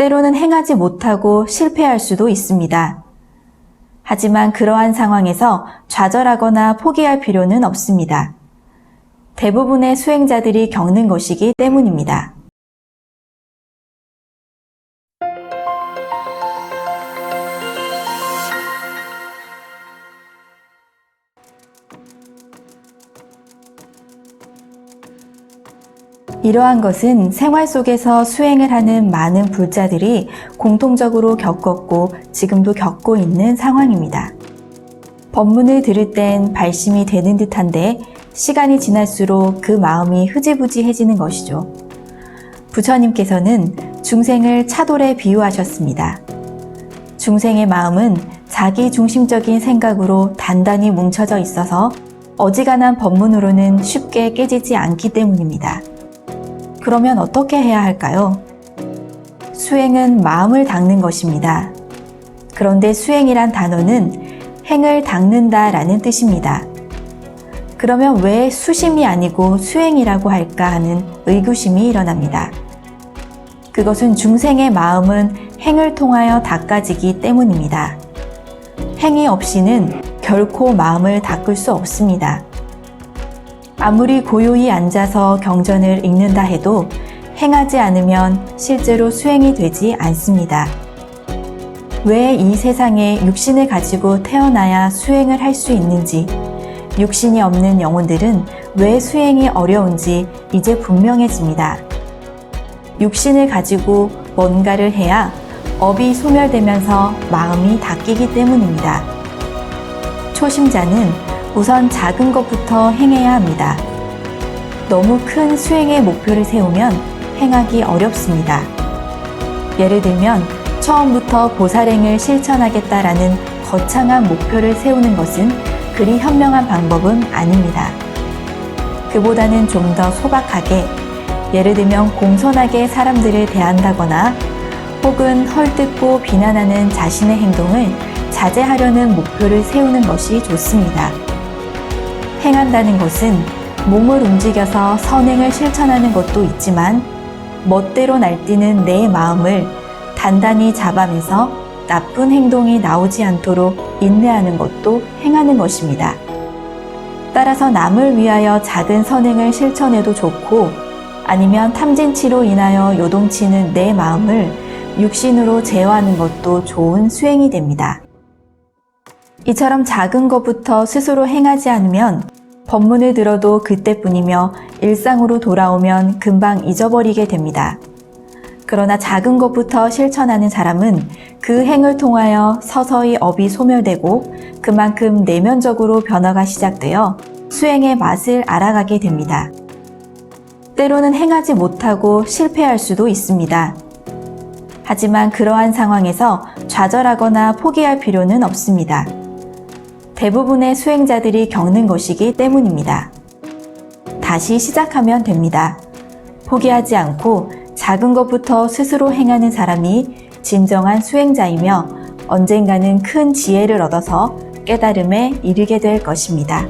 때로는 행하지 못하고 실패할 수도 있습니다. 하지만 그러한 상황에서 좌절하거나 포기할 필요는 없습니다. 대부분의 수행자들이 겪는 것이기 때문입니다. 이러한 것은 생활 속에서 수행을 하는 많은 불자들이 공통적으로 겪었고 지금도 겪고 있는 상황입니다. 법문을 들을 땐 발심이 되는 듯한데 시간이 지날수록 그 마음이 흐지부지해지는 것이죠. 부처님께서는 중생을 차돌에 비유하셨습니다. 중생의 마음은 자기 중심적인 생각으로 단단히 뭉쳐져 있어서 어지간한 법문으로는 쉽게 깨지지 않기 때문입니다. 그러면 어떻게 해야 할까요? 수행은 마음을 닦는 것입니다. 그런데 수행이란 단어는 행을 닦는다 라는 뜻입니다. 그러면 왜 수심이 아니고 수행이라고 할까 하는 의구심이 일어납니다. 그것은 중생의 마음은 행을 통하여 닦아지기 때문입니다. 행위 없이는 결코 마음을 닦을 수 없습니다. 아무리 고요히 앉아서 경전을 읽는다 해도 행하지 않으면 실제로 수행이 되지 않습니다. 왜 이 세상에 육신을 가지고 태어나야 수행을 할 수 있는지, 육신이 없는 영혼들은 왜 수행이 어려운지 이제 분명해집니다. 육신을 가지고 뭔가를 해야 업이 소멸되면서 마음이 닦이기 때문입니다. 초심자는 우선 작은 것부터 행해야 합니다. 너무 큰 수행의 목표를 세우면 행하기 어렵습니다. 예를 들면 처음부터 보살행을 실천하겠다라는 거창한 목표를 세우는 것은 그리 현명한 방법은 아닙니다. 그보다는 좀 더 소박하게, 예를 들면 공손하게 사람들을 대한다거나 혹은 헐뜯고 비난하는 자신의 행동을 자제하려는 목표를 세우는 것이 좋습니다. 행한다는 것은 몸을 움직여서 선행을 실천하는 것도 있지만 멋대로 날뛰는 내 마음을 단단히 잡아매서 나쁜 행동이 나오지 않도록 인내하는 것도 행하는 것입니다. 따라서 남을 위하여 작은 선행을 실천해도 좋고 아니면 탐진치로 인하여 요동치는 내 마음을 육신으로 제어하는 것도 좋은 수행이 됩니다. 이처럼 작은 것부터 스스로 행하지 않으면 법문을 들어도 그때뿐이며 일상으로 돌아오면 금방 잊어버리게 됩니다. 그러나 작은 것부터 실천하는 사람은 그 행을 통하여 서서히 업이 소멸되고 그만큼 내면적으로 변화가 시작되어 수행의 맛을 알아가게 됩니다. 때로는 행하지 못하고 실패할 수도 있습니다. 하지만 그러한 상황에서 좌절하거나 포기할 필요는 없습니다. 대부분의 수행자들이 겪는 것이기 때문입니다. 다시 시작하면 됩니다. 포기하지 않고 작은 것부터 스스로 행하는 사람이 진정한 수행자이며 언젠가는 큰 지혜를 얻어서 깨달음에 이르게 될 것입니다.